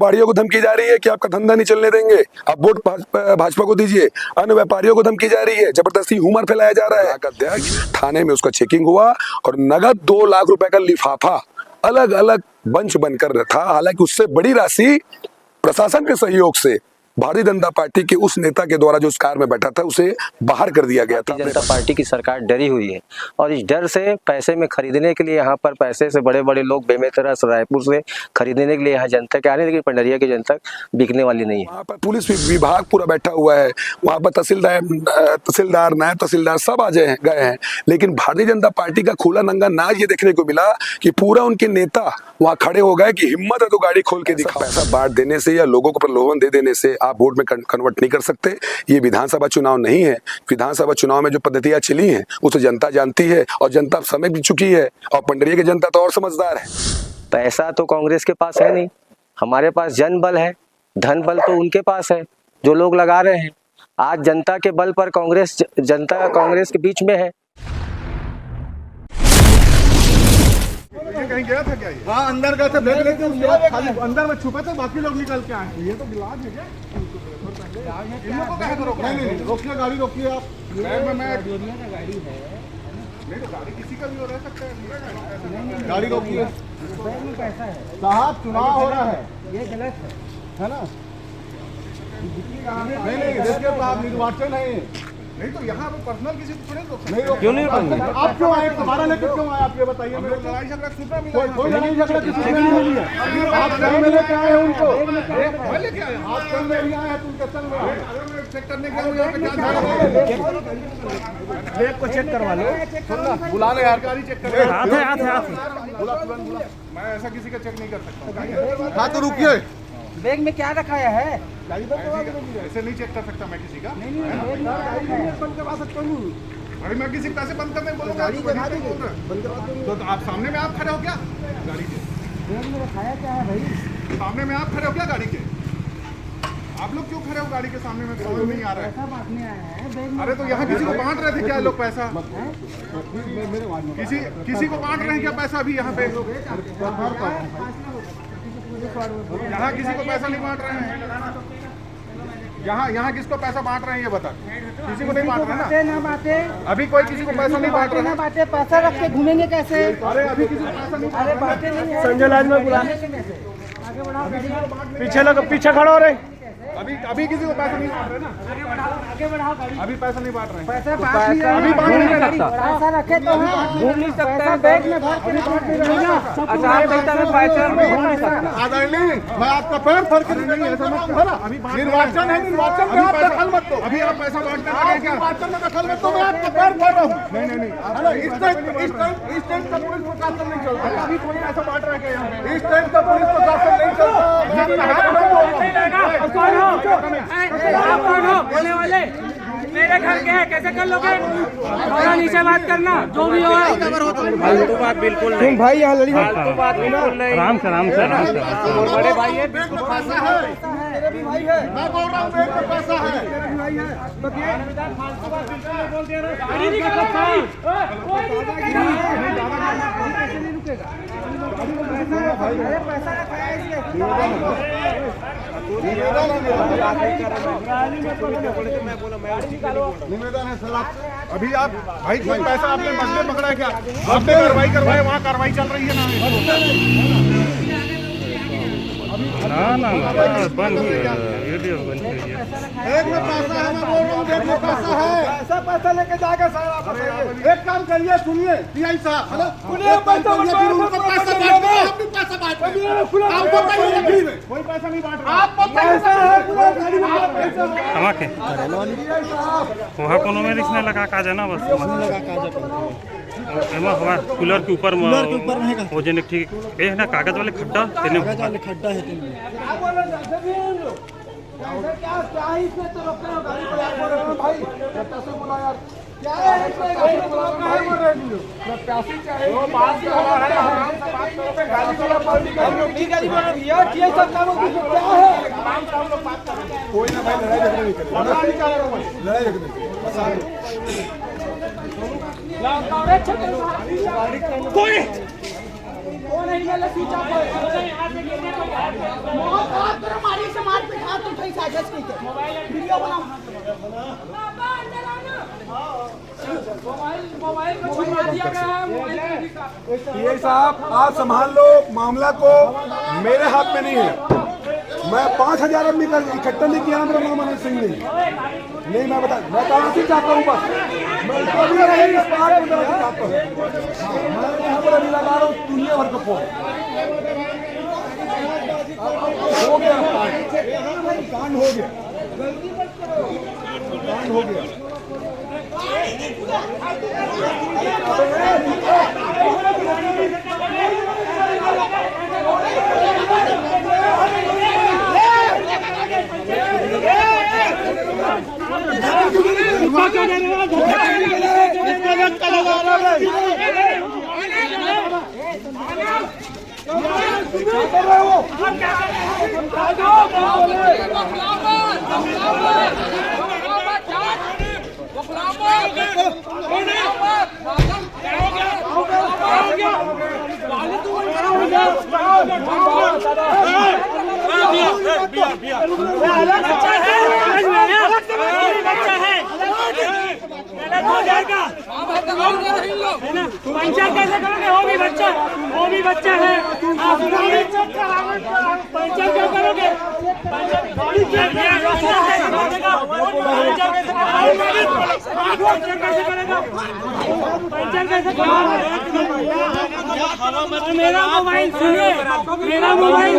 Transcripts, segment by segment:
व्यापारियों को धमकी जा रही है कि आपका धंधा नहीं चलने देंगे, आप वोट भाजपा को दीजिए। अन्य व्यापारियों को धमकी जा रही है, जबरदस्ती ह्यूमर फैलाया जा रहा है। अध्यक्ष थाने में उसका चेकिंग हुआ और नगद 2 लाख रुपए का लिफाफा अलग अलग बंच बनकर था। हालांकि उससे बड़ी राशि प्रशासन के सहयोग से भारतीय जनता पार्टी के उस नेता के द्वारा जो उस कार में बैठा था उसे बाहर कर दिया गया था। जनता पार्टी की सरकार डरी हुई है और इस डर से पैसे में खरीदने के लिए यहाँ पर पैसे से बड़े बड़े लोग बेमेतरा रायपुर से खरीदने के लिए यहाँ जनता के आ रहे हैं, लेकिन पंडरिया की जनता बिकने वाली नहीं है। वहाँ पर पुलिस विभाग पूरा बैठा हुआ है, वहाँ पर तहसीलदार नायब तहसीलदार सब आ गए हैं, लेकिन भारतीय जनता पार्टी का खुला नंगा नाच ये देखने को मिला कि पूरा उनके नेता वहाँ खड़े हो गए कि हिम्मत है तो गाड़ी खोल के दिखा। पैसा बांट देने से या लोगों को प्रलोभन दे देने से आप वोट में कन्वर्ट नहीं कर सकते। ये विधानसभा चुनाव नहीं है। विधानसभा चुनाव में जो पद्धतियां चली हैं उसे जनता जानती है और जनता समझ भी चुकी है, और पंडरिया की जनता तो और समझदार है। पैसा तो कांग्रेस के पास है नहीं, हमारे पास जन बल है, धन बल तो उनके पास है जो लोग लगा रहे हैं। आज जनता के बल पर जनता कांग्रेस के बीच में है। कहीं गया था क्या? हाँ, अंदर गए थे, देख लेते उसके बाद खाली अंदर में छुपे थे, बाकी लोग निकल के आए। ये तो गिलास है क्या? नहीं, रोकिए गाड़ी, रोकिए आप। जोरिया का गाड़ी है, नहीं तो गाड़ी किसी का भी हो रह सकता है। गाड़ी रोकिए। बैंक में पैसा है साहब, चुनाव हो रहा है, ये गलत है ना? नहीं, देखिए साहब, निर्वाचन है। नहीं तो यहाँ पे पर्सनल किसी को थोड़ी रोक सकते हैं। क्यों नहीं रोक? आप क्यों आए? तुम्हारा लेकर क्यों आए? आप ये बताइए। लड़ाई झगड़ा सूचना मिला, कोई लड़ाई झगड़ा किसी से नहीं हुई है। आप संग में लेके आए हैं उनको, मैं लेके आया। आप संग में भी आए हैं, तुम संग में आए। चेक करने के लिए यहाँ पे क्या बैग को चेक करवा लो। बुला ले यार, गाड़ी चेक कर। हाथ बुला, तुरंत। मैं ऐसा किसी का चेक नहीं कर सकता। हाँ तो रुकिए। बैग में क्या रखाया है? ऐसे नहीं चेक कर सकता मैं किसी का। अरे मैं किसी पैसे बंद करने बोलूँगा तो आप सामने में आप खड़े हो क्या गाड़ी के? बैग में रखाया क्या है भाई? सामने में आप खड़े हो क्या गाड़ी के? आप लोग क्यों खड़े हो गाड़ी के सामने में? समझ नहीं आ रहा है। बांटने आए हैं। अरे तो यहाँ किसी को बांट रहे थे क्या लोग पैसा? किसी को बांट रहे हैं क्या पैसा अभी यहाँ पे? यहाँ किसी को पैसा नहीं बांट रहे हैं। यहाँ किसको पैसा बांट रहे हैं ये बता? किसी को नहीं बांट रहे ना बांटे। अभी कोई किसी को पैसा नहीं बांट रहा है। बांटे, पैसा रख के घूमेंगे कैसे? अरे अभी किसी को पैसा नहीं। अरे बांटे नहीं है। संजय लाल में बुला, आगे बढ़ाओ, पीछे लग, पीछे खड़ा हो रहे। अभी किसी को पैसा नहीं बांट रहे ना। आगे बढ़ाओ गाड़ी। अभी पैसा नहीं बांट रहे। पैसा अभी बांट नहीं सकता। पैसा रखे तो घूम नहीं सकता। बैग में भर के बांट नहीं रहे ना। आदरणीय, मैं आपका पैर फड़ के निर्वाचन है, निर्वाचन में आप दखल मत दो। अभी आप पैसा बांटने लगे क्या? निर्वाचन में दखल मत दो, मैं आपका पैर फड़ रहा हूँ। नहीं, इस टाइम का पुलिस प्रशासन नहीं चलता। अभी कोई ऐसा बांट रहा है यहाँ पे? इस टाइम का पुलिस प्रशासन नहीं चलता। बोलने वाले मेरे घर के हैं, कैसे कर लोगे? थोड़ा नीचे बात करना, जो भी हो। फालतू बात बिल्कुल नहीं भाई, यहाँ लड़ी फालतू बात बिल्कुल नहीं। आराम से बड़े भाई है, पैसा है, मेरे भाई है। मैं बोल रहा हूँ पैसा है, मेरे भाई है। फालतू बात बिल्कुल नहीं बोल दे निवेदन है सर। अभी आप भाई कोई पैसा आपने मसले पकड़ा है क्या? आपने कार्रवाई करवाए, वहाँ कार्रवाई चल रही है ना बंद हुई है, वीडियो बंद हुई है। एक में पैसा है, मैं बोल रहा हूँ, एक में पैसा है। ऐसा पैसा लेके जाएगा सर आप? एक काम करिए, सुनिए पीआई साहब, सुनिए, पैसा बांट दो, हम भी पैसा बांट रहे हैं। कोई पैसा नहीं बांट रहा। आप पैसा वहाँ कोनो में रिक्स नहीं लगा काज है ना, बस हमारा कूलर के ऊपर हो जाने ठीक है ना। कागज वाले खड्डा तेने खड्डा है कोई वीडियो बनाओ। मोबाइल को छुपा दिया गया है। पीआई साहब आप संभाल लो मामला को, मेरे हाथ में नहीं है। मैं 5,000 आदमी का इकट्ठा नहीं किया, मेरा नाम अनिल सिंह नहीं। मैं बताना चाहता हूँ बस, मैं कभी नहीं इस बात में बताना चाहता हूँ। मैं यहाँ पर अभी लगा रहा हूँ दुनिया भर का फोन। हो गया कांड, हो गया कांड, हो गया। पंचर कैसे करोगे? वो भी बच्चा है। पंचर क्या करोगे? पंचर कैसे करेगा? पंचर कैसे करेगा? मेरा मोबाइल सुनिए, मेरा मोबाइल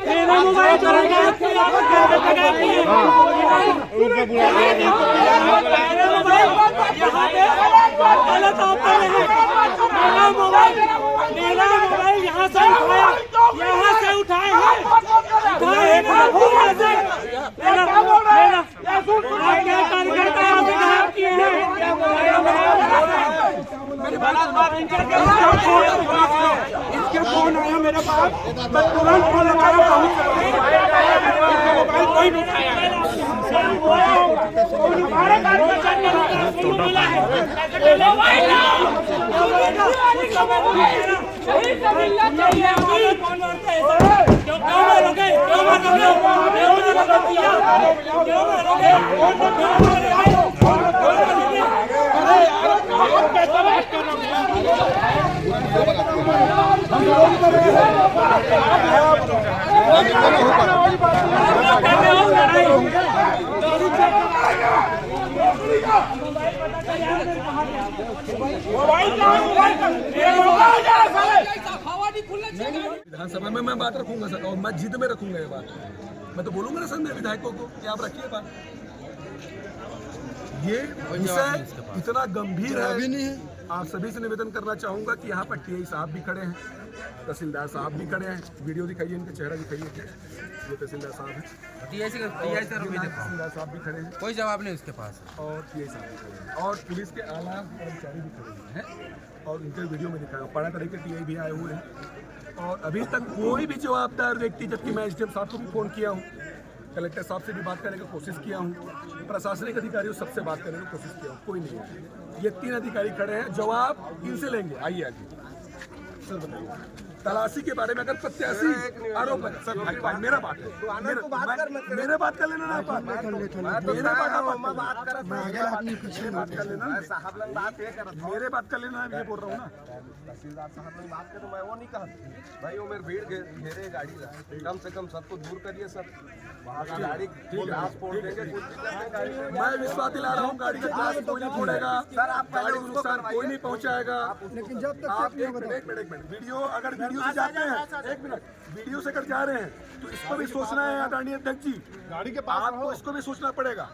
मेरा मोबाइल यहाँ से उठाए हैं। कार्यकर्ता यहाँ से गायब किए हैं। इसके फोन आया मेरे पास, मैं तुरंत फोन लगाया, कोई नहीं उठाया। विधानसभा में मैं बात रखूंगा सर, और मैं जिद में रखूंगा ये बात। मैं तो बोलूंगा ना सर विधायकों को कि आप रखिए बात। ये विषय इतना गंभीर है। आप सभी से निवेदन करना चाहूंगा कि यहाँ पर टीआई साहब भी खड़े हैं, तहसीलदार साहब भी खड़े हैं। वीडियो दिखाइए, इनका चेहरा दिखाइए। ये तहसीलदार साहब हैं, तहसीलदार साहब भी खड़े हैं, कोई जवाब नहीं उसके पास। और टीआई साहब भी खड़े हैं, और पुलिस के आला कर्मचारी भी खड़े हैं। और इनके वीडियो में दिखाया 12 तारीख के टीआई भी आए हुए हैं। और अभी तक कोई भी जवाबदार व्यक्ति, जबकि मैं एसडीएम साहब को भी फोन किया हूँ, कलेक्टर साहब से भी बात करने की कोशिश किया हूँ, प्रशासनिक अधिकारियों सबसे बात करने की कोशिश किया हूँ, कोई नहीं है। ये 3 अधिकारी खड़े हैं, जवाब इनसे लेंगे। आइए आगे सर बताइए, तलाशी के बारे में अगर प्रत्याशी आरोप है सर, भाई मेरा बात है, मेरे बात कर लेना ना, मेरे बात कर लेना, मेरे बात कर लेना, ये बोल रहा हूँ ना। तहसीलदार साहब ने बात कर, तो मैं वो नहीं कहा भाई, वो मेरे भीड़ घेरे गाड़ी, कम से कम सबको दूर करिए सर। गाड़ी ट्रांसपोर्ट देंगे, मैं विश्वास दिला रहा हूँ, गाड़ी का ग्लास कोई नहीं फोड़ेगा सर, आप गाड़ी को नुकसान कोई नहीं पहुँचाएगा। लेकिन जब तक आप एक मिनट वीडियो, अगर वीडियो से जाते हैं, एक मिनट वीडियो से अगर जा रहे हैं तो इसको भी सोचना है आदरणीय अध्यक्ष जी, गाड़ी के पास आपको इसको भी सोचना पड़ेगा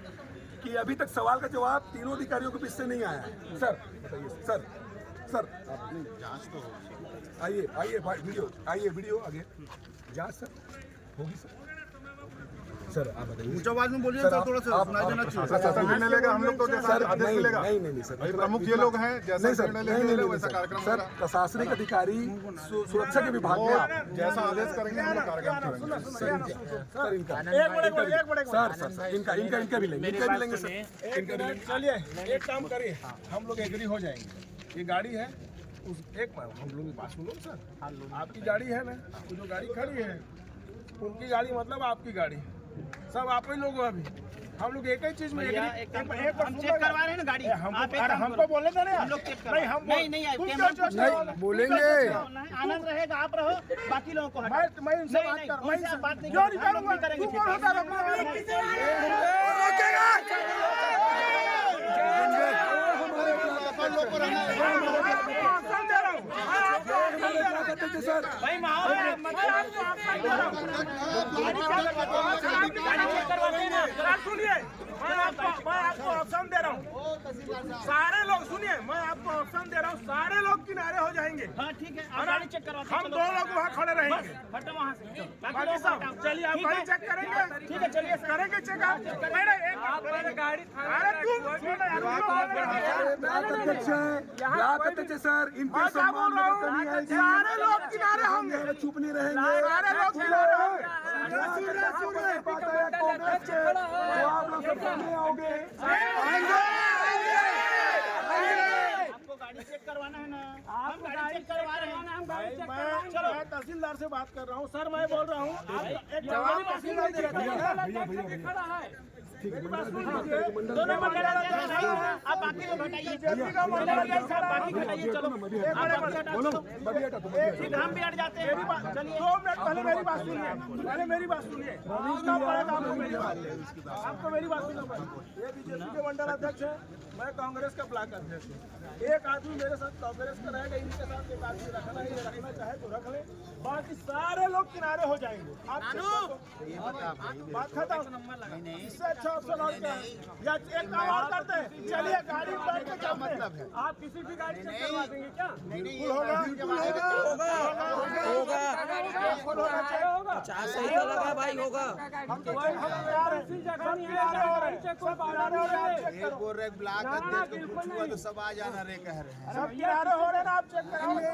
कि अभी तक सवाल का जवाब तीनों अधिकारियों के बीच से नहीं आया है। सर बताइए सर, अपनी जांच तो आइए वीडियो आगे जांच सर होगी सर आप बताइए। ऊंचा आवाज में बोलिए सर, थोड़ा सा सुनाई देना चाहिए। निर्णय लेगा हम लोग तो जैसा आदेश मिलेगा। नहीं सर, प्रमुख ये लोग हैं, जैसा निर्णय लेंगे वैसा कार्यक्रम सर। प्रशासनिक अधिकारी सुरक्षा के विभाग में जैसा आदेश करेंगे हम लोग कार्यक्रम करेंगे। सर इनका भी लेंगे सर, इनका भी लेंगे। चलिए एक काम करिए, हम लोग एग्री हो जाएंगे। ये गाड़ी है उस एक बार हम लोग की बात सुनो सर, आपकी गाड़ी है ना, वो जो गाड़ी खड़ी है उनकी गाड़ी मतलब आपकी गाड़ी सब आप ही लोग हो अभी हम लोग एक ही चीज में हम चेक करवा रहे हैं ना गाड़ी। हमको बोले थे ना हम लोग चेक नहीं हम नहीं बोलेंगे आनंद रहेगा, आप रहो, बाकी लोगों को हटाओ। मैं इनसे बात कर रहा हूँ बात नहीं क्यों नहीं करूँगा करेंगे। तू कौन होता है भाई माहौल सुनिए मैं आपको ऑप्शन दे रहा हूँ सारे लोग सुनिए मैं आपको ऑप्शन दे रहा हूँ सारे लोग किनारे हो जाएंगे। हाँ ठीक है, आप गाड़ी चेक करवाते हम 2 लोग वहाँ खड़े रहेंगे। हटो वहाँ से। बाकी सब चलिए आप गाड़ी चेक करेंगे। ठीक है, चलिए करेंगे चेक आप गाड़ी अरे तुम अध्यक्ष सर इनके सम्मान सारे लोग किनारे होंगे चुप नहीं रहेंगे सारे लोग किनारे होंगे आप लोग सामने आओगे आपको गाड़ी चेक करवाना है ना, हम गाड़ी चेक करवा रहे हैं। मैं तहसीलदार से बात कर रहा हूँ सर मैं बोल रहा हूँ एक जवाब तहसीलदार दे रहा है दोनों मंडल आप बाकी लोग हटाइए, बाकी हटाइए। चलो फिर हम भी हट जाते हैं। चलिए 2 मिनट पहले मेरी बात सुनिए आपको मेरी बात सुनना पड़ेगा। ये बीजेपी के मंडल अध्यक्ष है, मैं कांग्रेस का ब्लॉक अध्यक्ष हूँ। एक आदमी मेरे साथ कांग्रेस का रहेगा, इनके साथ एक आदमी रखना है, रखना चाहे तो रख ले, बाकी सारे लोग किनारे हो जाएंगे। आप बात खत्म। इससे अच्छा ऑप्शन और क्या है? या एक काम और करते हैं, चलिए गाड़ी बैठ के चलते हैं। आप किसी भी गाड़ी से करवा देंगे क्या? होगा 50 सही तो लगा भाई, होगा। हम तैयार हैं। एक बोल रहे ब्लॉक अध्यक्ष को पूछूंगा तो सब आ जाना रे कह रहे हैं। सब किनारे हो रहे हैं ना, आप चेक करेंगे।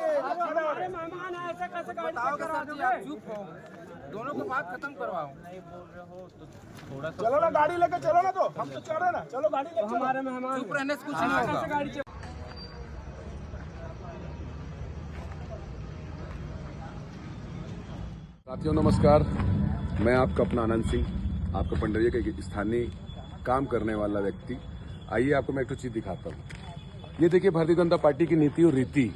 मेहमान है, ऐसे कैसे गाड़ी चेक करा दोगे? दोनों को बात खत्म करवाओ। चलो ना गाड़ी लेके चलो ना, तो हम तो चल रहे ना, चलो गाड़ी लेके हमारे मेहमान चुप रहने से कुछ नहीं होगा। गाड़ी साथियों नमस्कार, मैं आपका अपना आनंद सिंह, आपका पंडरिया का एक स्थानीय काम करने वाला व्यक्ति। आइए आपको मैं एक चीज दिखाता हूँ। ये देखिए भारतीय जनता पार्टी की नीति और रीति।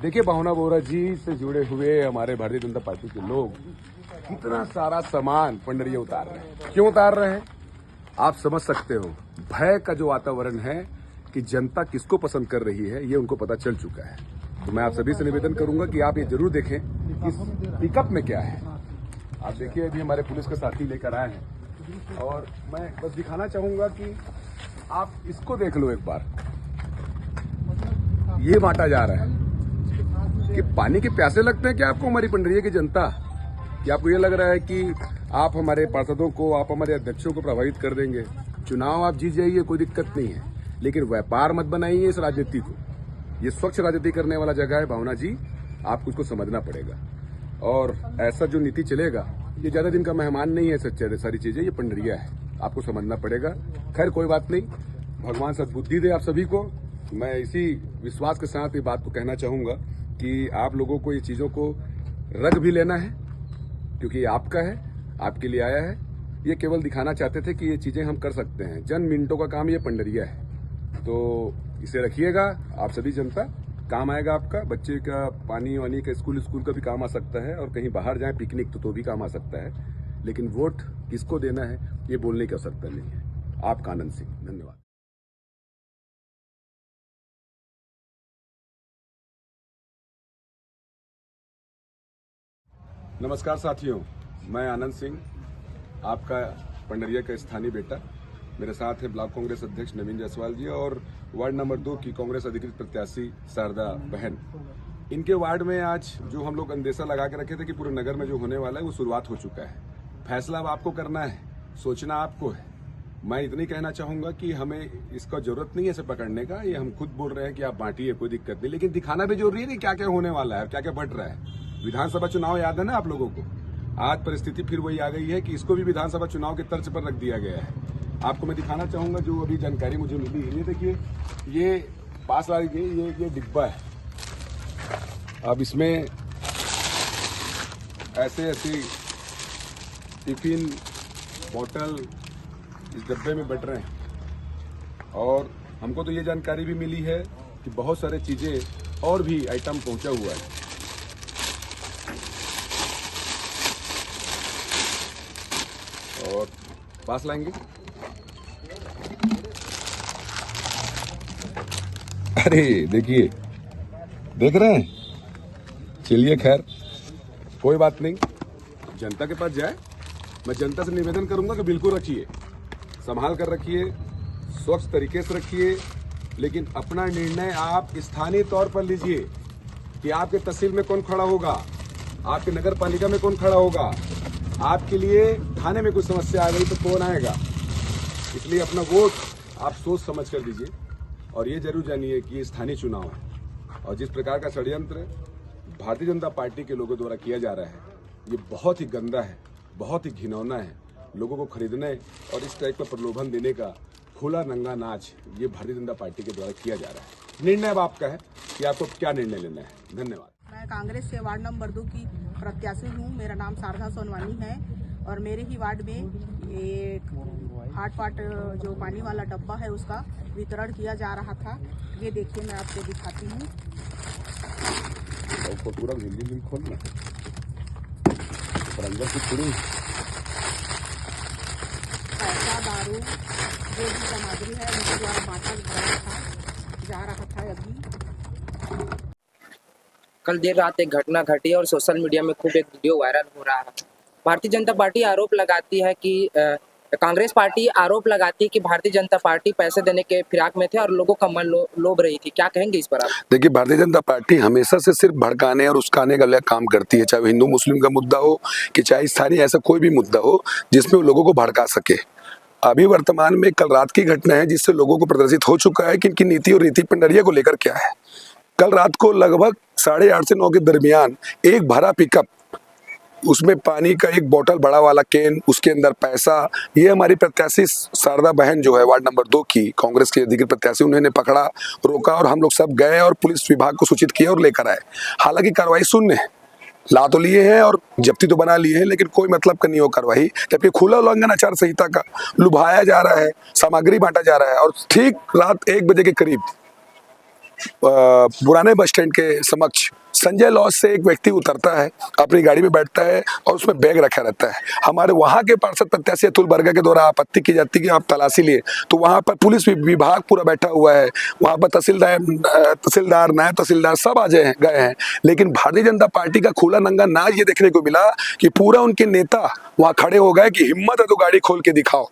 देखिए भावना बोरा जी से जुड़े हुए हमारे भारतीय जनता पार्टी के लोग कितना सारा सामान पंडरिया उतार रहे हैं। क्यों उतार रहे हैं आप समझ सकते हो। भय का जो वातावरण है कि जनता किसको पसंद कर रही है ये उनको पता चल चुका है। तो मैं आप सभी से निवेदन करूंगा कि आप ये जरूर देखें इस पिकअप में क्या है। आप देखिए अभी हमारे पुलिस के साथी लेकर आए हैं और मैं बस दिखाना चाहूंगा कि आप इसको देख लो एक बार। ये बांटा जा रहा है कि पानी के प्यासे लगते हैं क्या आपको हमारी पंडरिया की जनता? कि आपको ये लग रहा है कि आप हमारे पार्षदों को, आप हमारे अध्यक्षों को प्रभावित कर देंगे? चुनाव आप जीत जाइए, कोई दिक्कत नहीं है, लेकिन व्यापार मत बनाइए इस राजनीति को। ये स्वच्छ राजनीति करने वाला जगह है भावना जी, आपको इसको समझना पड़ेगा। और ऐसा जो नीति चलेगा ये ज्यादा दिन का मेहमान नहीं है, सच्चे सारी चीजें ये पंडरिया है, आपको समझना पड़ेगा। खैर कोई बात नहीं, भगवान सद्बुद्धि दे आप सभी को। मैं इसी विश्वास के साथ ये बात को कहना चाहूंगा कि आप लोगों को ये चीजों को रग भी लेना है, क्योंकि ये आपका है, आपके लिए आया है। ये केवल दिखाना चाहते थे कि ये चीजें हम कर सकते हैं। जन मिनटों का काम ये पंडरिया है, तो इसे रखिएगा आप सभी जनता, काम आएगा आपका। बच्चे का पानी वानी का स्कूल का भी काम आ सकता है, और कहीं बाहर जाए पिकनिक तो भी काम आ सकता है। लेकिन वोट किसको देना है ये बोलने की आवश्यकता नहीं है। आपका आनंद सिंह, धन्यवाद। नमस्कार साथियों, मैं आनंद सिंह, आपका पंडरिया का स्थानीय बेटा। मेरे साथ है ब्लॉक कांग्रेस अध्यक्ष नवीन जायसवाल जी और वार्ड नंबर 2 की कांग्रेस अधिकृत प्रत्याशी शारदा बहन। इनके वार्ड में आज जो हम लोग अंदेशा लगा के रखे थे कि पूरे नगर में जो होने वाला है वो शुरुआत हो चुका है। फैसला अब आपको करना है, सोचना आपको है। मैं इतनी कहना चाहूंगा कि हमें इसका जरूरत नहीं है इसे पकड़ने का, ये हम खुद बोल रहे हैं कि आप बांटिए, कोई दिक्कत नहीं, लेकिन दिखाना भी जरूरी है कि क्या क्या होने वाला है, क्या क्या बढ़ रहा है। विधानसभा चुनाव याद है ना आप लोगों को? आज परिस्थिति फिर वही आ गई है कि इसको भी विधानसभा चुनाव के तर्ज पर रख दिया गया है। आपको मैं दिखाना चाहूंगा जो अभी जानकारी मुझे मिली है। ये देखिए, ये पास लाई गई ये डिब्बा है। अब इसमें ऐसे टिफिन बॉटल इस डब्बे में बट रहे हैं और हमको तो ये जानकारी भी मिली है कि बहुत सारे चीज़ें और भी आइटम पहुंचा हुआ है। और पास लाएंगे। अरे देखिए, देख रहे हैं। चलिए खैर कोई बात नहीं, जनता के पास जाए। मैं जनता से निवेदन करूंगा कि बिल्कुल रखिए, संभाल कर रखिए, स्वच्छ तरीके से रखिए, लेकिन अपना निर्णय आप स्थानीय तौर पर लीजिए कि आपके तहसील में कौन खड़ा होगा, आपके नगर पालिका में कौन खड़ा होगा, आपके लिए थाने में कोई समस्या आ गई तो कौन आएगा। इसलिए अपना वोट आप सोच समझ कर दीजिए और ये जरूर जानिए कि ये स्थानीय चुनाव है और जिस प्रकार का षड्यंत्र भारतीय जनता पार्टी के लोगों द्वारा किया जा रहा है ये बहुत ही गंदा है, बहुत ही घिनौना है। लोगों को खरीदने और इस टाइप का प्रलोभन देने का खुला नंगा नाच ये भारतीय जनता पार्टी के द्वारा किया जा रहा है। निर्णय अब आपका है कि आपको क्या निर्णय लेना है। धन्यवाद। मैं कांग्रेस से वार्ड नंबर 2 की प्रत्याशी हूँ। मेरा नाम शारदा सोनवानी है और मेरे ही वार्ड में एक हाट पाट जो पानी वाला डब्बा है उसका वितरण किया जा रहा था। ये देखिए, मैं आपको दिखाती हूँ। पूरा हिंदी में खोलना पर अंदर की पूरी पैसा, दारू, जो भी सामग्री है उनके द्वारा बांटा जा रहा था। अभी कल देर रात एक घटना घटी और सोशल मीडिया में खूब एक वीडियो वायरल हो रहा है। भारतीय जनता पार्टी आरोप लगाती है कि कांग्रेस पार्टी आरोप लगाती है कि भारतीय जनता पार्टी पैसे देने के फिराक में थे और लोगों का मन लोभ रही थी। क्या कहेंगे इस पर आप? देखिए, भारतीय जनता पार्टी हमेशा से सिर्फ भड़काने और उस्काने का काम करती है, चाहे हिंदू मुस्लिम का मुद्दा हो कि चाहे स्थानीय ऐसा कोई भी मुद्दा हो जिसमें वो लोगों को भड़का सके। अभी वर्तमान में कल रात की घटना है जिससे लोगों को प्रदर्शित हो चुका है कि इनकी नीति और रीति पंडरिया को लेकर क्या है। कल रात को लगभग 8:30 से 9 के दरमियान एक भरा पिकअप, उसमें पानी का एक बोतल बड़ा वाला कैन, उसके अंदर पैसा, ये हमारी प्रत्याशी शारदा बहन जो है वार्ड नंबर 2 की कांग्रेस की अधिकृत प्रत्याशी, उन्होंने पकड़ा, रोका और हम लोग सब गए और पुलिस विभाग को सूचित किया और लेकर आए। हालांकि कार्रवाई शून्य है, ला तो लिए हैं और जब्ती तो बना लिए हैं, लेकिन कोई मतलब का नहीं हो कार्रवाई, जबकि खुला उल्लंघन आचार संहिता का लुभाया जा रहा है, सामग्री बांटा जा रहा है। और ठीक रात 1 बजे के करीब पुराने बस स्टैंड के समक्ष संजय लॉज से एक व्यक्ति उतरता है, अपनी गाड़ी में बैठता है और उसमें बैग रखा रहता है। हमारे वहाँ के पार्षद प्रत्याशी अतुल बर्गा के द्वारा आपत्ति की जाती है कि आप तलाशी लिए, तो वहाँ पर पुलिस विभाग पूरा बैठा हुआ है, वहाँ पर तहसीलदार, नायब तहसीलदार सब आ गए हैं, लेकिन भारतीय जनता पार्टी का खुला नंगा नाच ये देखने को मिला कि पूरा उनके नेता वहाँ खड़े हो गए कि हिम्मत है तो गाड़ी खोल के दिखाओ।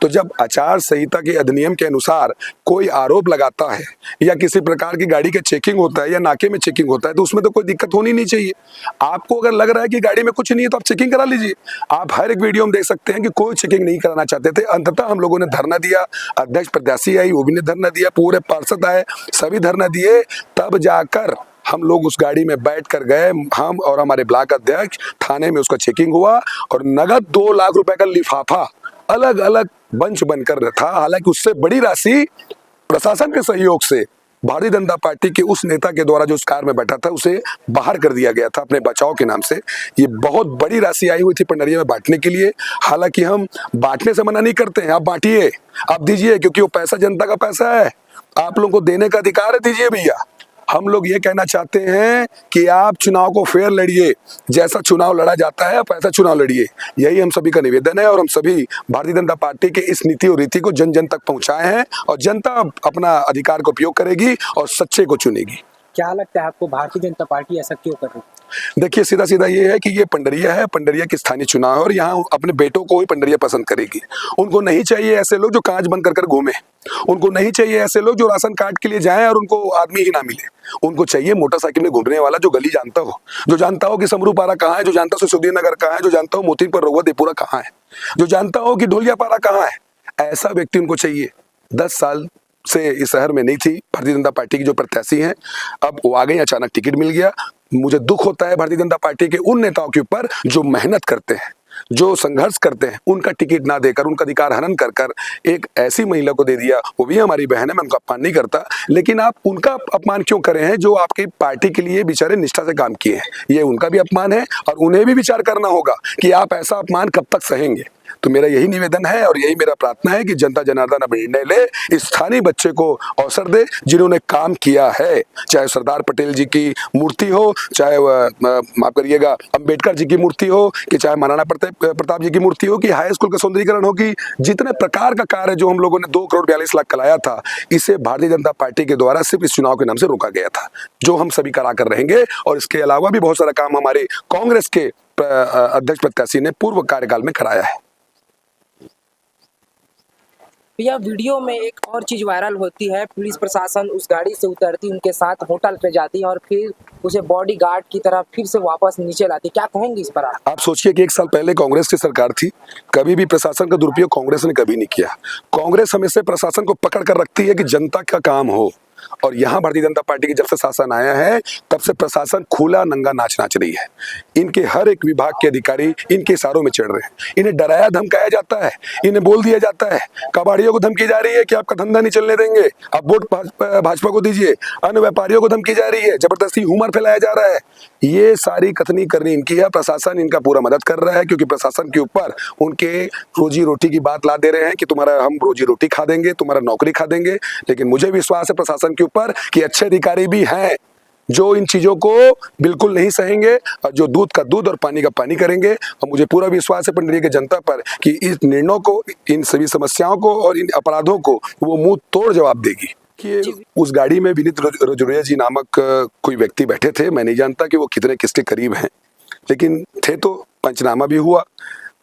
तो जब आचार संहिता के अधिनियम के अनुसार कोई आरोप लगाता है या किसी प्रकार की गाड़ी के चेकिंग होता है या नाके में चेकिंग होता है तो उसमें तो कोई दिक्कत होनी नहीं चाहिए। आपको अगर लग रहा है कि गाड़ी में कुछ नहीं है तो आप चेकिंग करा लीजिए। आप हर एक वीडियो में देख सकते हैं कि कोई चेकिंग नहीं कराना चाहते थे। अंततः हम लोगों ने धरना दिया, अध्यक्ष प्रत्याशी आई वो भी ने धरना दिया, पूरे पार्षद आए सभी धरना दिए, तब जाकर हम लोग उस गाड़ी में बैठ कर गए। हम और हमारे ब्लॉक अध्यक्ष थाने में उसका चेकिंग हुआ और नगद 2 लाख रुपए का लिफाफा अलग अलग बंच बनकर था। हालांकि उससे बड़ी राशि प्रशासन के सहयोग से भारतीय जनता पार्टी के उस नेता के द्वारा जो उस कार में बैठा था उसे बाहर कर दिया गया था अपने बचाव के नाम से। ये बहुत बड़ी राशि आई हुई थी पंडरिया में बांटने के लिए। हालांकि हम बांटने से मना नहीं करते हैं, आप बांटिए, आप दीजिए, क्योंकि वो पैसा जनता का पैसा है, आप लोगों को देने का अधिकार है, दीजिए भैया। हम लोग ये कहना चाहते हैं कि आप चुनाव को फेयर लड़िए, जैसा चुनाव लड़ा जाता है आप ऐसा चुनाव लड़िए। यही हम सभी का निवेदन है और हम सभी भारतीय जनता पार्टी के इस नीति और रीति को जन जन तक पहुंचाए हैं और जनता अपना अधिकार का उपयोग करेगी और सच्चे को चुनेगी। क्या लगता है आपको भारतीय जनता पार्टी ऐसा क्यों कर रही है? देखिए, सीधा सीधा ये है कि ये पंडरिया है, पंडरिया की स्थानीय चुनाव है और यहाँ अपने बेटों को ही पंडरिया पसंद करेगी। उनको नहीं चाहिए ऐसे लोग जो कांच बंद कर घूमे, उनको नहीं चाहिए ऐसे लोग जो राशन कार्ड के लिए जाएं और उनको आदमी ही ना मिले। उनको चाहिए मोटरसाइकिल में घूमने वाला जो गली जानता हो, जो जानता हो कि समरूपारा कहाँ है, जो जानता हो सिसोदिया नगर कहाँ है, जो जानता हो मोतीपुर रउआ देपुरा कहाँ है, जो जानता हो कि ढोलियापारा कहाँ है। ऐसा व्यक्ति उनको चाहिए। 10 साल से इस शहर में नहीं थी भारतीय जनता पार्टी की जो प्रत्याशी हैं, अब वो आ गई, अचानक टिकट मिल गया। मुझे दुख होता है भारतीय जनता पार्टी के उन नेताओं के ऊपर जो मेहनत करते हैं, जो संघर्ष करते हैं, उनका टिकट ना देकर, उनका अधिकार हनन कर कर एक ऐसी महिला को दे दिया। वो भी हमारी बहन है, मैं उनका अपमान नहीं करता, लेकिन आप उनका अपमान क्यों करें हैं जो आपकी पार्टी के लिए बेचारे निष्ठा से काम किए हैं। ये उनका भी अपमान है और उन्हें भी विचार करना होगा कि आप ऐसा अपमान कब तक सहेंगे। तो तो मेरा यही निवेदन है और यही मेरा प्रार्थना है कि जनता जनार्दन अब निर्णय ले, इस स्थानीय बच्चे को अवसर दे जिन्होंने काम किया है, चाहे सरदार पटेल जी की मूर्ति हो, चाहे माफ करिएगा अंबेडकर जी की मूर्ति हो, कि चाहे महाराणा प्रताप जी की मूर्ति हो, कि हाई स्कूल का सौंदर्यीकरण हो, कि जितने प्रकार का कार्य जो हम लोगों ने 2 करोड़ 42 लाख कराया था, इसे भारतीय जनता पार्टी के द्वारा सिर्फ इस चुनाव के नाम से रोका गया था, जो हम सभी करा कर रहेंगे। और इसके अलावा भी बहुत सारा काम हमारे कांग्रेस के अध्यक्ष प्रत्याशी ने पूर्व कार्यकाल में कराया है। यह वीडियो में एक और चीज वायरल होती है, पुलिस प्रशासन उस गाड़ी से उतरती, उनके साथ होटल पे जाती है और फिर उसे बॉडीगार्ड की तरह फिर से वापस नीचे लाती। क्या कहेंगे इस पर आप सोचिए कि 1 साल पहले कांग्रेस की सरकार थी, कभी भी प्रशासन का दुरुपयोग कांग्रेस ने कभी नहीं किया। कांग्रेस हमेशा प्रशासन को पकड़ कर रखती है कि जनता का काम हो, और यहाँ भारतीय जनता पार्टी की जब से शासन आया है तब से प्रशासन खुला नंगा नाच रही है। इनके हर एक विभाग के अधिकारी इनके इशारों में चढ़ रहे हैं, इन्हें डराया धमकाया जाता है, इन्हें बोल दिया जाता है, कबाड़ियों को धमकी जा रही है कि आपका धंधा नहीं चलने देंगे, आप वोट भाजपा को दीजिए, अन्य व्यापारियों को धमकी जा रही है, जबरदस्ती ह्यूमर फैलाया जा रहा है। ये सारी कथनी करनी इनकी है, प्रशासन इनका पूरा मदद कर रहा है, क्योंकि प्रशासन के ऊपर उनके रोजी रोटी की बात ला दे रहे हैं कि तुम्हारा हम रोजी रोटी खा देंगे, तुम्हारा नौकरी खा देंगे। लेकिन मुझे विश्वास है प्रशासन के ऊपर कि अच्छे अधिकारी भी हैं जो इन चीजों को बिल्कुल नहीं सहेंगे और जो दूध का दूध और पानी का पानी करेंगे। और मुझे पूरा विश्वास है पंडरिया की जनता पर कि इस निर्णयों को, इन सभी समस्याओं को और इन अपराधों को वो मुंह तोड़ जवाब देगी। कि उस गाड़ी में विनीत रजोरिया जी नामक कोई व्यक्ति बैठे थे, मैं नहीं जानता कि वो कितने किसके करीब हैं, लेकिन थे तो पंचनामा भी हुआ।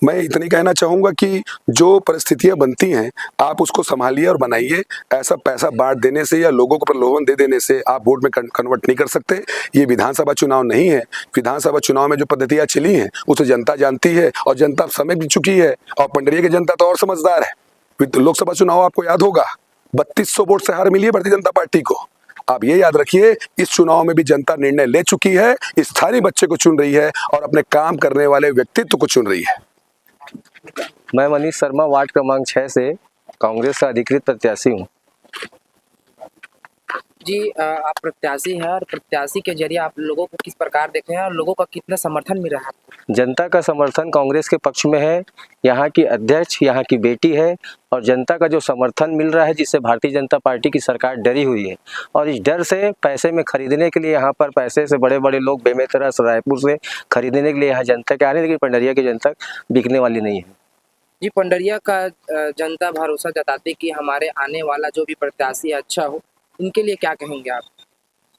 मैं इतनी कहना चाहूँगा कि जो परिस्थितियां बनती हैं आप उसको संभालिए और बनाइए। ऐसा पैसा बांट देने से या लोगों को प्रलोभन दे देने से आप वोट में कन्वर्ट नहीं कर सकते। ये विधानसभा चुनाव नहीं है। विधानसभा चुनाव में जो पद्धतियां चली हैं उसे जनता जानती है और जनता समझ भी चुकी है, और पंडरिया की जनता तो और समझदार है। लोकसभा चुनाव आपको याद होगा 3200 वोट से हार मिली है भारतीय जनता पार्टी को। आप ये याद रखिए, इस चुनाव में भी जनता निर्णय ले चुकी है, स्थानीय बच्चे को चुन रही है और अपने काम करने वाले व्यक्तित्व को चुन रही है। मैं मनीष शर्मा, वार्ड क्रमांक 6 से कांग्रेस का अधिकृत प्रत्याशी हूँ। जी, आप प्रत्याशी हैं और प्रत्याशी के जरिए आप लोगों को किस प्रकार देख रहे हैं और लोगों का कितना समर्थन मिल रहा है? जनता का समर्थन कांग्रेस के पक्ष में है। यहाँ की अध्यक्ष यहाँ की बेटी है और जनता का जो समर्थन मिल रहा है, जिससे भारतीय जनता पार्टी की सरकार डरी हुई है और इस डर से पैसे में खरीदने के लिए यहाँ पर पैसे से बड़े बड़े लोग बेमेतरा रायपुर से खरीदने के लिए यहाँ जनता के आ रहे हैं, लेकिन पंडरिया की जनता बिकने वाली नहीं है। जी, पंडरिया का जनता भरोसा जताती कि हमारे आने वाला जो भी प्रत्याशी अच्छा हो, इनके लिए क्या कहेंगे आप?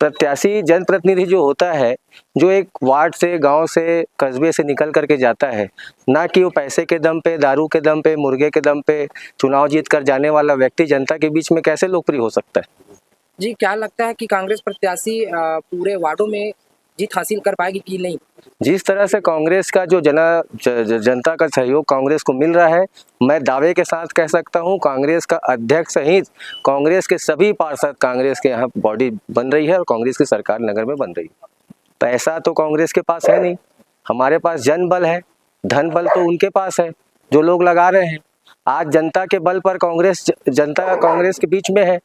प्रत्याशी जनप्रतिनिधि जो होता है, जो एक वार्ड से, गांव से, कस्बे से निकल करके जाता है, ना कि वो पैसे के दम पे, दारू के दम पे, मुर्गे के दम पे चुनाव जीत कर जाने वाला व्यक्ति जनता के बीच में कैसे लोकप्रिय हो सकता है? जी, क्या लगता है कि कांग्रेस प्रत्याशी पूरे वार्डों में जीत हासिल कर पाएगी कि नहीं? जिस तरह से कांग्रेस का जो जनता का सहयोग कांग्रेस को मिल रहा है, मैं दावे के साथ कह सकता हूं कांग्रेस का अध्यक्ष सहित कांग्रेस के सभी पार्षद कांग्रेस के यहाँ बॉडी बन रही है और कांग्रेस की सरकार नगर में बन रही है। पैसा तो कांग्रेस के पास है नहीं, हमारे पास जन बल है, धन बल तो उनके पास है जो लोग लगा रहे हैं। आज जनता के बल पर जनता कांग्रेस के बीच में है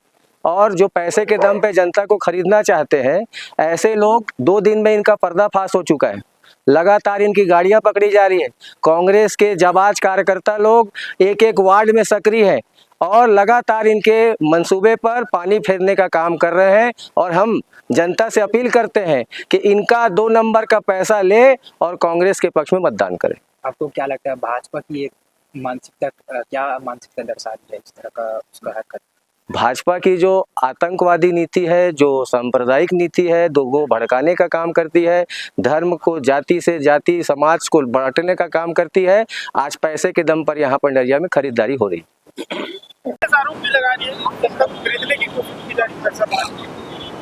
और जो पैसे के दम पे जनता को खरीदना चाहते हैं, ऐसे लोग 2 दिन में इनका पर्दाफाश हो चुका है। लगातार इनकी गाड़ियां पकड़ी जा रही है। कांग्रेस के जाबाज कार्यकर्ता लोग एक एक वार्ड में सक्रिय हैं और लगातार इनके मंसूबे पर पानी फेरने का काम कर रहे हैं। और हम जनता से अपील करते हैं कि इनका 2 नंबर का पैसा ले और कांग्रेस के पक्ष में मतदान करें। आपको क्या लगता है भाजपा की एक मानसिकता क्या मानसिकता दर्शा रही है इस तरह का उसका हरकत? भाजपा की जो आतंकवादी नीति है, जो सांप्रदायिक नीति है, लोगों को भड़काने का काम करती है, धर्म को जाति से जाति समाज को बांटने का काम करती है, आज पैसे के दम पर यहाँ पंडरिया में खरीदारी हो रही है।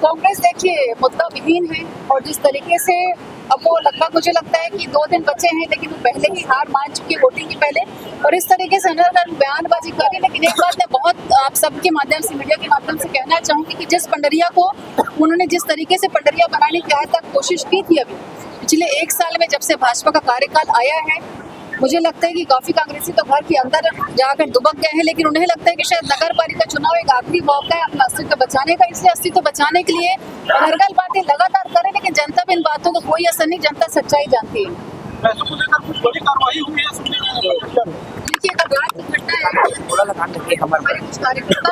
कांग्रेस देखिए मुद्दा विहीन है और जिस तरीके से अब वो लगभग मुझे लगता है कि 2 दिन बचे हैं, लेकिन वो पहले ही हार मान चुकी है वोटिंग के पहले और इस तरीके से बयानबाजी कर रही है। लेकिन एक बात मैं बहुत आप सबके माध्यम से, मीडिया के माध्यम से कहना चाहूँगी कि जिस पंडरिया को उन्होंने जिस तरीके से पंडरिया बनाने की आज तक कोशिश की थी, अभी पिछले 1 साल में जब से भाजपा का कार्यकाल आया है, मुझे लगता है कि काफी कांग्रेसी तो घर के अंदर जाकर दुबक गए हैं। लेकिन उन्हें लगता है कि शायद नगर पालिका चुनाव एक आखिरी मौका है अपना अस्तित्व बचाने का, इसलिए अस्तित्व बचाने के लिए हरगल बातें लगातार करें, लेकिन जनता पे इन बातों को कोई असर नहीं, जनता सच्चाई जानती है। देखिए बोला लगा के हमारे कुछ कार्यकर्ता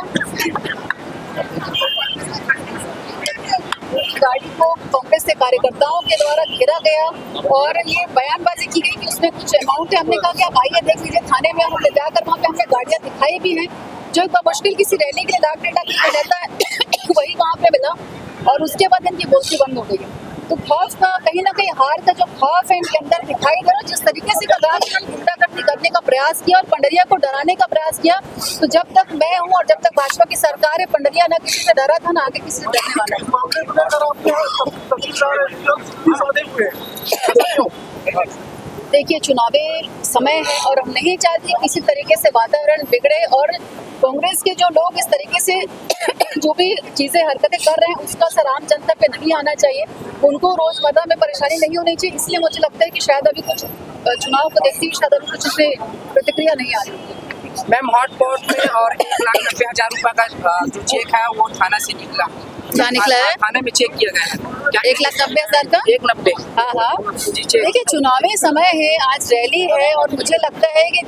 गाड़ी को कांग्रेस के कार्यकर्ताओं के द्वारा घेरा गया और ये बयानबाजी की गई कि उसमें कुछ अमाउंट है। हमने कहा कि आप आइए देख लीजिए थाने में, हम ले जाकर वहाँ पे हमने गाड़ियाँ दिखाई भी हैं जो एक मुश्किल किसी रैली के लिए डाक डेटा किया जाता है वही वहाँ पे मिला और उसके बाद इनकी बोलती बंद हो गई। तो खौफ का कहीं ना कहीं हार का जो खौफ है इनके अंदर दिखाई दे रहा, जिस तरीके से गुंडागर्दी करने का प्रयास किया और पंडरिया को डराने का प्रयास किया। तो जब तक मैं हूँ और जब तक भाजपा की सरकार है, पंडरिया ना किसी से डरा था ना आगे किसी से डरने वाला है। देखिए चुनावी समय है और हम नहीं चाहते किसी तरीके से वातावरण बिगड़े और कांग्रेस के जो लोग इस तरीके से जो भी चीजें हरकतें कर रहे हैं उसका असर आम जनता पे नहीं आना चाहिए, उनको रोजमर्रा में परेशानी नहीं होनी चाहिए। इसलिए मुझे लगता है कि शायद अभी कुछ चुनाव को देखते हुए शायद अभी कुछ इसमें प्रतिक्रिया नहीं आ रही। मैम हॉटपॉट में और 1,90,000 रुपये का जो चेक है वो थाना से निकला, क्या निकला है? थाने में चेक किया गया है। 1,90,000 का 1,90,000। हाँ हाँ जी चेक। देखिए चुनावी समय है, आज रैली है और मुझे लगता है कि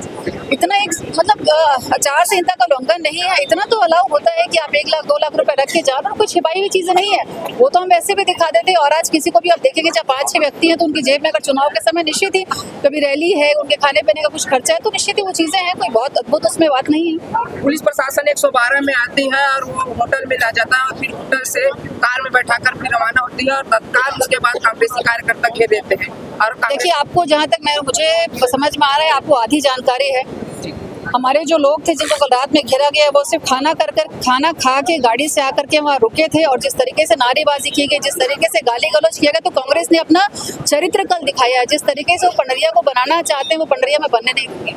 इतना एक मतलब आचार संहिता का उल्लंघन नहीं है, इतना तो अलाउ होता है कि आप 1 लाख 2 लाख रुपए रख के जाओ, कोई छिपाई हुई चीजें नहीं है, वो तो हम वैसे भी दिखा देते। और आज किसी को भी आप देखेंगे जब 5-6 व्यक्ति हैं तो उनकी जेब में अगर चुनाव के समय निश्चित ही कभी रैली है, उनके खाने पीने का कुछ खर्चा है तो निश्चित ही वो चीजें हैं, कोई बहुत अद्भुत उसमें बात नहीं है। पुलिस प्रशासन 112 में आती है और वो होटल में ला जाता है और फिर होटल से कार में बैठाकर फिर रवाना होती है और तत्काल उसके बाद कांग्रेसी कार्यकर्ता घेर देते हैं। और देखिए आपको जहाँ तक मुझे समझ में आ रहा है, आपको आधी जानकारी है। हमारे जो लोग थे जिनको कल रात में घेरा गया वो सिर्फ खाना खा के गाड़ी से आकर के वहाँ रुके थे और जिस तरीके से नारेबाजी की गई, जिस तरीके से गाली गलौज किया गया, तो कांग्रेस ने अपना चरित्र कल दिखाया है। जिस तरीके से वो पंडरिया को बनाना चाहते हैं वो पंडरिया में बनने नहीं देंगे।